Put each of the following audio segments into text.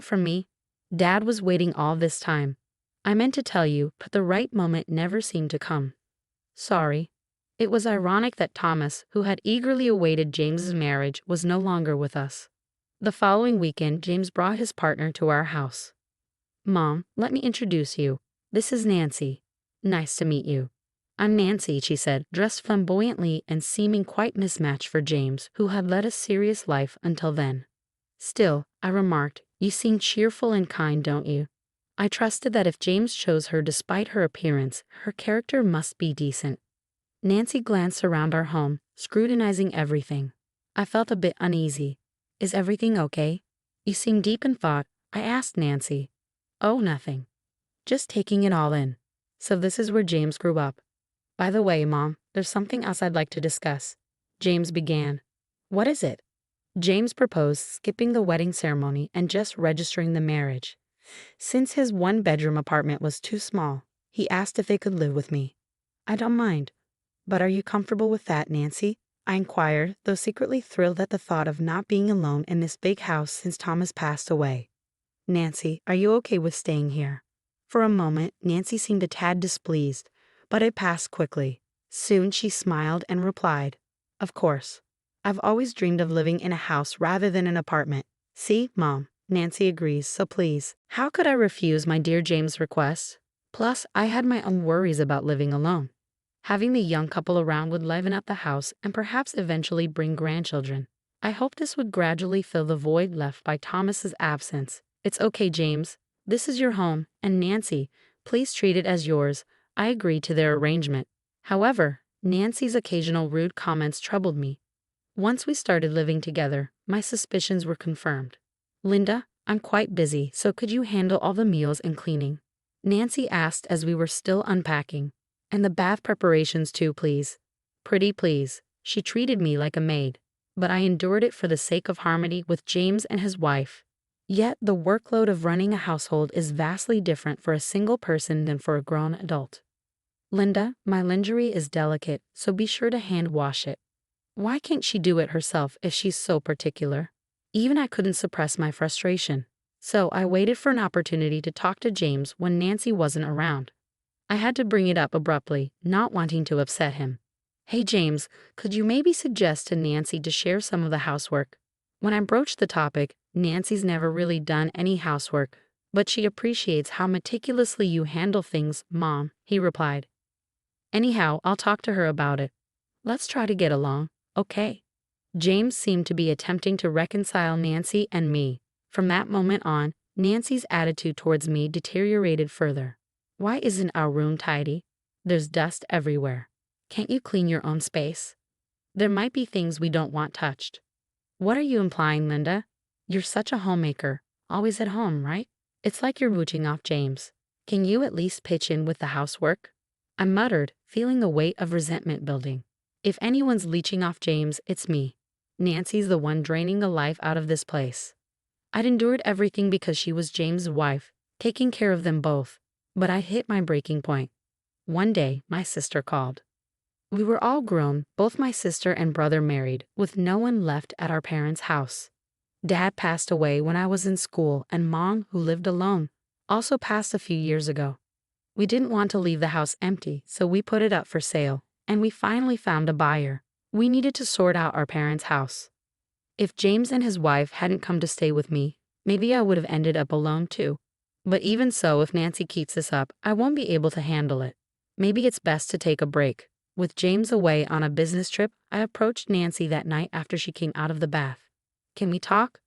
from me? Dad was waiting all this time. I meant to tell you, but the right moment never seemed to come. Sorry. It was ironic that Thomas, who had eagerly awaited James's marriage, was no longer with us. The following weekend, James brought his partner to our house. Mom, let me introduce you. This is Nancy. Nice to meet you. I'm Nancy, she said, dressed flamboyantly and seeming quite mismatched for James, who had led a serious life until then. Still, I remarked, you seem cheerful and kind, don't you? I trusted that if James chose her despite her appearance, her character must be decent. Nancy glanced around our home, scrutinizing everything. I felt a bit uneasy. Is everything okay? You seem deep in thought, I asked Nancy. Oh, nothing. Just taking it all in. So this is where James grew up. By the way, Mom, there's something else I'd like to discuss. James began. What is it? James proposed skipping the wedding ceremony and just registering the marriage. Since his one-bedroom apartment was too small, he asked if they could live with me. I don't mind. But are you comfortable with that, Nancy? I inquired, though secretly thrilled at the thought of not being alone in this big house since Thomas passed away. Nancy, are you okay with staying here? For a moment, Nancy seemed a tad displeased, but it passed quickly. Soon she smiled and replied, Of course. I've always dreamed of living in a house rather than an apartment. See, Mom, Nancy agrees, so please. How could I refuse my dear James' request? Plus, I had my own worries about living alone. Having the young couple around would liven up the house and perhaps eventually bring grandchildren. I hoped this would gradually fill the void left by Thomas's absence. It's okay, James. This is your home, and Nancy, please treat it as yours. I agreed to their arrangement. However, Nancy's occasional rude comments troubled me. Once we started living together, my suspicions were confirmed. Linda, I'm quite busy, so could you handle all the meals and cleaning? Nancy asked as we were still unpacking. And the bath preparations too, please. Pretty please. She treated me like a maid, but I endured it for the sake of harmony with James and his wife. Yet the workload of running a household is vastly different for a single person than for a grown adult. Linda, my lingerie is delicate, so be sure to hand wash it. Why can't she do it herself if she's so particular? Even I couldn't suppress my frustration. So I waited for an opportunity to talk to James when Nancy wasn't around. I had to bring it up abruptly, not wanting to upset him. Hey James, could you maybe suggest to Nancy to share some of the housework? When I broached the topic, Nancy's never really done any housework, but she appreciates how meticulously you handle things, Mom, he replied. Anyhow, I'll talk to her about it. Let's try to get along, okay? James seemed to be attempting to reconcile Nancy and me. From that moment on, Nancy's attitude towards me deteriorated further. Why isn't our room tidy? There's dust everywhere. Can't you clean your own space? There might be things we don't want touched. What are you implying, Linda? You're such a homemaker, always at home, right? It's like you're mooching off James. Can you at least pitch in with the housework? I muttered, feeling the weight of resentment building. If anyone's leeching off James, it's me. Nancy's the one draining the life out of this place. I'd endured everything because she was James' wife, taking care of them both. But I hit my breaking point. One day, my sister called. We were all grown, both my sister and brother married, with no one left at our parents' house. Dad passed away when I was in school, and Mom, who lived alone, also passed a few years ago. We didn't want to leave the house empty, so we put it up for sale, and we finally found a buyer. We needed to sort out our parents' house. If James and his wife hadn't come to stay with me, maybe I would have ended up alone too. But even so, if Nancy keeps this up, I won't be able to handle it. Maybe it's best to take a break. With James away on a business trip, I approached Nancy that night after she came out of the bath. Can we talk?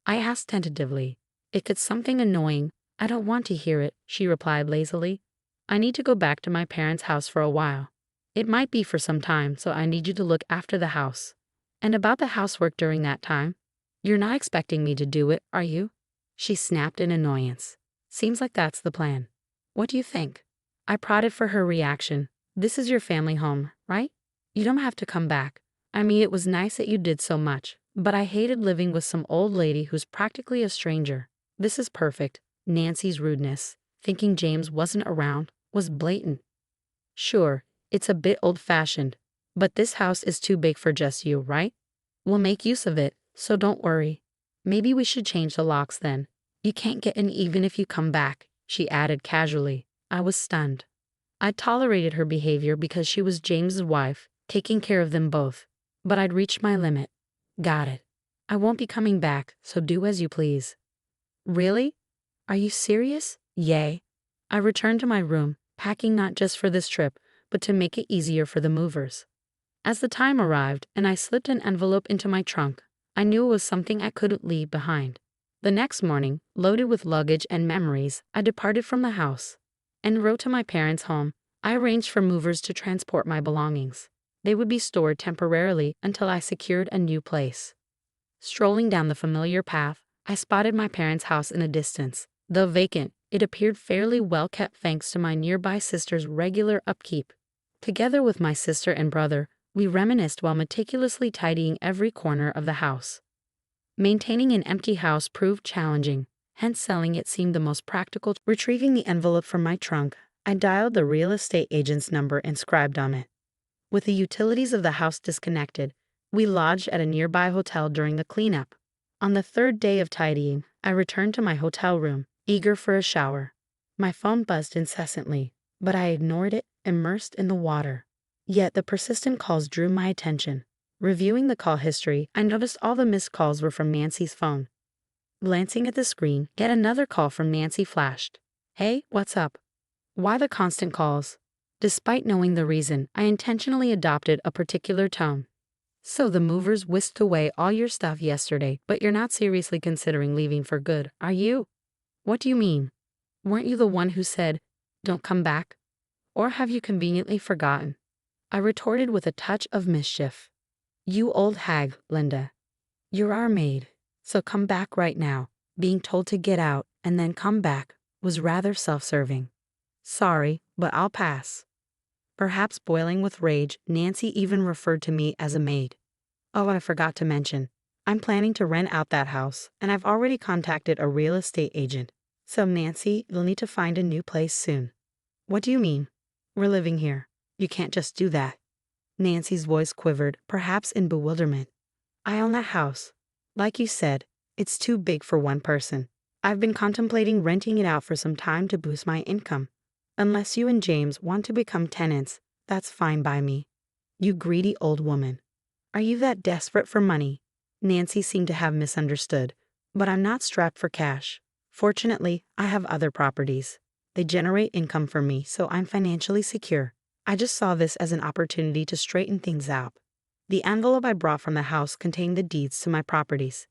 I asked tentatively. If it's something annoying, I don't want to hear it, she replied lazily. I need to go back to my parents' house for a while. It might be for some time, so I need you to look after the house. And about the housework during that time? You're not expecting me to do it, are you? She snapped in annoyance. Seems like that's the plan. What do you think? I prodded for her reaction. This is your family home, right? You don't have to come back. I mean, it was nice that you did so much, but I hated living with some old lady who's practically a stranger. This is perfect. Nancy's rudeness, thinking James wasn't around, was blatant. Sure, it's a bit old-fashioned, but this house is too big for just you, right? We'll make use of it, so don't worry. Maybe we should change the locks then. You can't get in even if you come back, she added casually. I was stunned. I tolerated her behavior because she was James's wife, taking care of them both. But I'd reached my limit. Got it. I won't be coming back, so do as you please. Really? Are you serious? Yay. I returned to my room, packing not just for this trip, but to make it easier for the movers. As the time arrived and I slipped an envelope into my trunk, I knew it was something I couldn't leave behind. The next morning, loaded with luggage and memories, I departed from the house. En route to my parents' home, I arranged for movers to transport my belongings. They would be stored temporarily until I secured a new place. Strolling down the familiar path, I spotted my parents' house in the distance. Though vacant, it appeared fairly well kept thanks to my nearby sister's regular upkeep. Together with my sister and brother, we reminisced while meticulously tidying every corner of the house. Maintaining an empty house proved challenging, hence selling it seemed the most practical. Retrieving the envelope from my trunk, I dialed the real estate agent's number inscribed on it. With the utilities of the house disconnected, we lodged at a nearby hotel during the cleanup. On the third day of tidying, I returned to my hotel room, eager for a shower. My phone buzzed incessantly, but I ignored it, immersed in the water. Yet the persistent calls drew my attention. Reviewing the call history, I noticed all the missed calls were from Nancy's phone. Glancing at the screen, yet another call from Nancy flashed. Hey, what's up? Why the constant calls? Despite knowing the reason, I intentionally adopted a particular tone. So the movers whisked away all your stuff yesterday, but you're not seriously considering leaving for good, are you? What do you mean? Weren't you the one who said, don't come back? Or have you conveniently forgotten? I retorted with a touch of mischief. You old hag, Linda. You're our maid, so come back right now. Being told to get out and then come back was rather self-serving. Sorry, but I'll pass. Perhaps boiling with rage, Nancy even referred to me as a maid. Oh, I forgot to mention, I'm planning to rent out that house, and I've already contacted a real estate agent. So Nancy, you'll need to find a new place soon. What do you mean? We're living here. You can't just do that. Nancy's voice quivered, perhaps in bewilderment. I own that house. Like you said, it's too big for one person. I've been contemplating renting it out for some time to boost my income. Unless you and James want to become tenants, that's fine by me. You greedy old woman. Are you that desperate for money? Nancy seemed to have misunderstood. But I'm not strapped for cash. Fortunately, I have other properties. They generate income for me, so I'm financially secure. I just saw this as an opportunity to straighten things out. The envelope I brought from the house contained the deeds to my properties.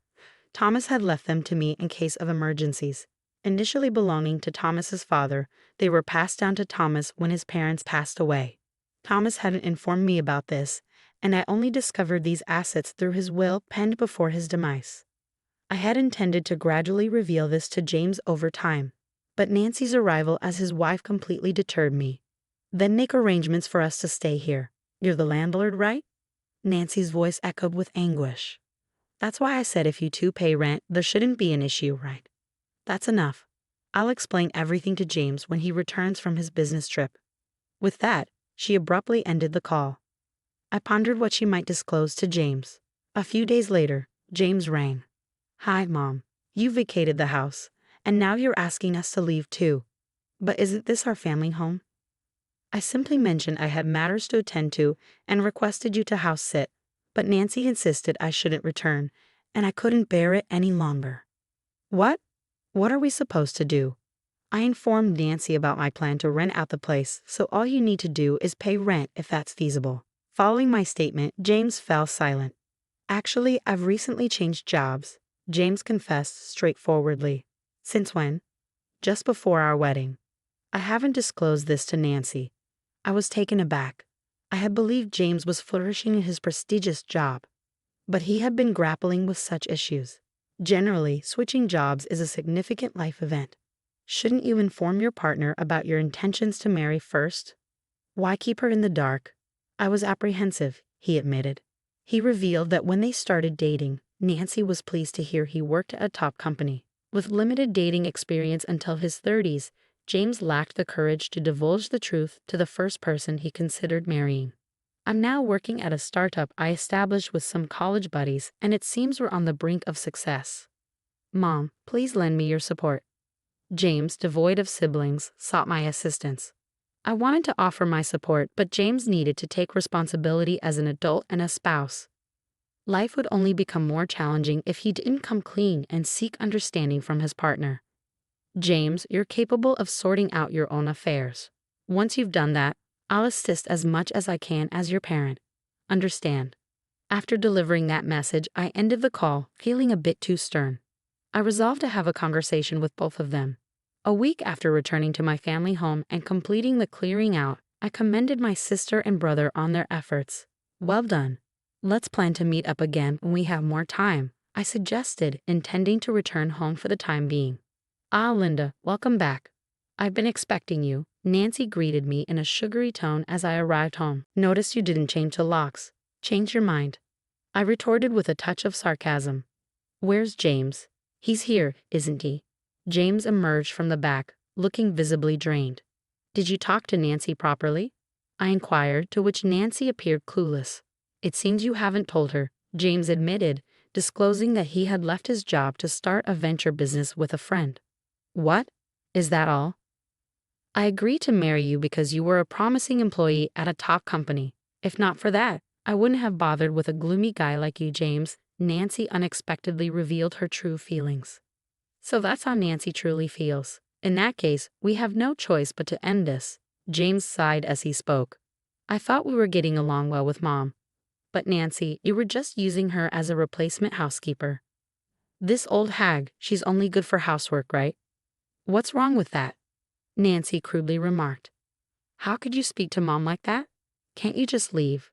Thomas had left them to me in case of emergencies. Initially belonging to Thomas's father, they were passed down to Thomas when his parents passed away. Thomas hadn't informed me about this, and I only discovered these assets through his will penned before his demise. I had intended to gradually reveal this to James over time, but Nancy's arrival as his wife completely deterred me. Then make arrangements for us to stay here. You're the landlord, right? Nancy's voice echoed with anguish. That's why I said if you two pay rent, there shouldn't be an issue, right? That's enough. I'll explain everything to James when he returns from his business trip. With that, she abruptly ended the call. I pondered what she might disclose to James. A few days later, James rang. Hi, Mom. You vacated the house, and now you're asking us to leave too. But isn't this our family home? I simply mentioned I had matters to attend to and requested you to house sit, but Nancy insisted I shouldn't return, and I couldn't bear it any longer. What? What are we supposed to do? I informed Nancy about my plan to rent out the place, so all you need to do is pay rent if that's feasible. Following my statement, James fell silent. Actually, I've recently changed jobs, James confessed straightforwardly. Since when? Just before our wedding. I haven't disclosed this to Nancy. I was taken aback. I had believed James was flourishing in his prestigious job, but he had been grappling with such issues. Generally, switching jobs is a significant life event. Shouldn't you inform your partner about your intentions to marry first? Why keep her in the dark? I was apprehensive, he admitted. He revealed that when they started dating, Nancy was pleased to hear he worked at a top company. With limited dating experience until his 30s, James lacked the courage to divulge the truth to the first person he considered marrying. I'm now working at a startup I established with some college buddies, and it seems we're on the brink of success. "Mom, please lend me your support." James, devoid of siblings, sought my assistance. I wanted to offer my support, but James needed to take responsibility as an adult and a spouse. Life would only become more challenging if he didn't come clean and seek understanding from his partner. "James, you're capable of sorting out your own affairs. Once you've done that, I'll assist as much as I can as your parent. Understand?" After delivering that message, I ended the call, feeling a bit too stern. I resolved to have a conversation with both of them. A week after returning to my family home and completing the clearing out, I commended my sister and brother on their efforts. "Well done. Let's plan to meet up again when we have more time," I suggested, intending to return home for the time being. "Ah, Linda, welcome back. I've been expecting you," Nancy greeted me in a sugary tone as I arrived home. "Notice you didn't change the locks. Change your mind," I retorted with a touch of sarcasm. "Where's James?" "He's here, isn't he?" James emerged from the back, looking visibly drained. "Did you talk to Nancy properly?" I inquired, to which Nancy appeared clueless. "It seems you haven't told her," James admitted, disclosing that he had left his job to start a venture business with a friend. "What? Is that all?" "I agreed to marry you because you were a promising employee at a top company. If not for that, I wouldn't have bothered with a gloomy guy like you, James." Nancy unexpectedly revealed her true feelings. "So that's how Nancy truly feels. In that case, we have no choice but to end this." James sighed as he spoke. "I thought we were getting along well with Mom. But Nancy, you were just using her as a replacement housekeeper. This old hag, she's only good for housework, right?" "What's wrong with that?" Nancy crudely remarked. "How could you speak to Mom like that? Can't you just leave?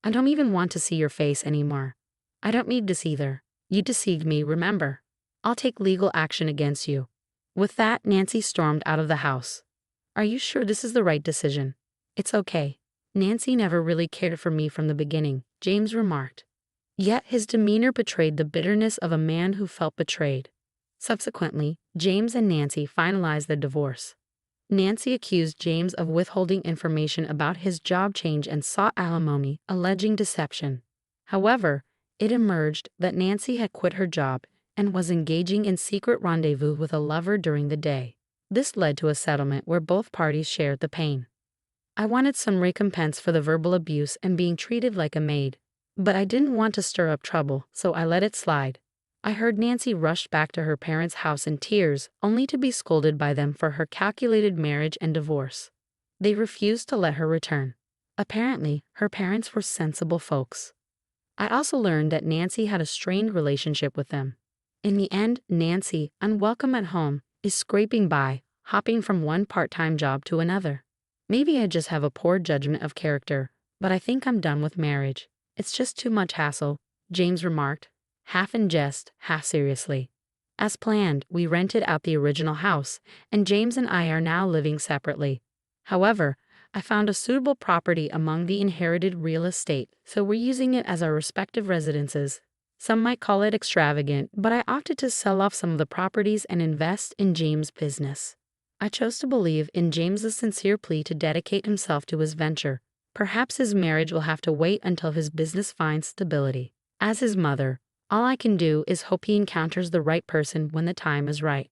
I don't even want to see your face anymore." "I don't need this either. You deceived me, remember? I'll take legal action against you." With that, Nancy stormed out of the house. "Are you sure this is the right decision?" "It's okay. Nancy never really cared for me from the beginning," James remarked. Yet his demeanor betrayed the bitterness of a man who felt betrayed. Subsequently, James and Nancy finalized their divorce. Nancy accused James of withholding information about his job change and sought alimony, alleging deception. However, it emerged that Nancy had quit her job and was engaging in secret rendezvous with a lover during the day. This led to a settlement where both parties shared the pain. I wanted some recompense for the verbal abuse and being treated like a maid, but I didn't want to stir up trouble, so I let it slide. I heard Nancy rushed back to her parents' house in tears, only to be scolded by them for her calculated marriage and divorce. They refused to let her return. Apparently, her parents were sensible folks. I also learned that Nancy had a strained relationship with them. In the end, Nancy, unwelcome at home, is scraping by, hopping from one part-time job to another. Maybe I just have a poor judgment of character, but I think I'm done with marriage. It's just too much hassle, James remarked, half in jest, half seriously. As planned, we rented out the original house, and James and I are now living separately. However, I found a suitable property among the inherited real estate, so we're using it as our respective residences. Some might call it extravagant, but I opted to sell off some of the properties and invest in James' business. I chose to believe in James's sincere plea to dedicate himself to his venture. Perhaps his marriage will have to wait until his business finds stability. As his mother, all I can do is hope he encounters the right person when the time is right.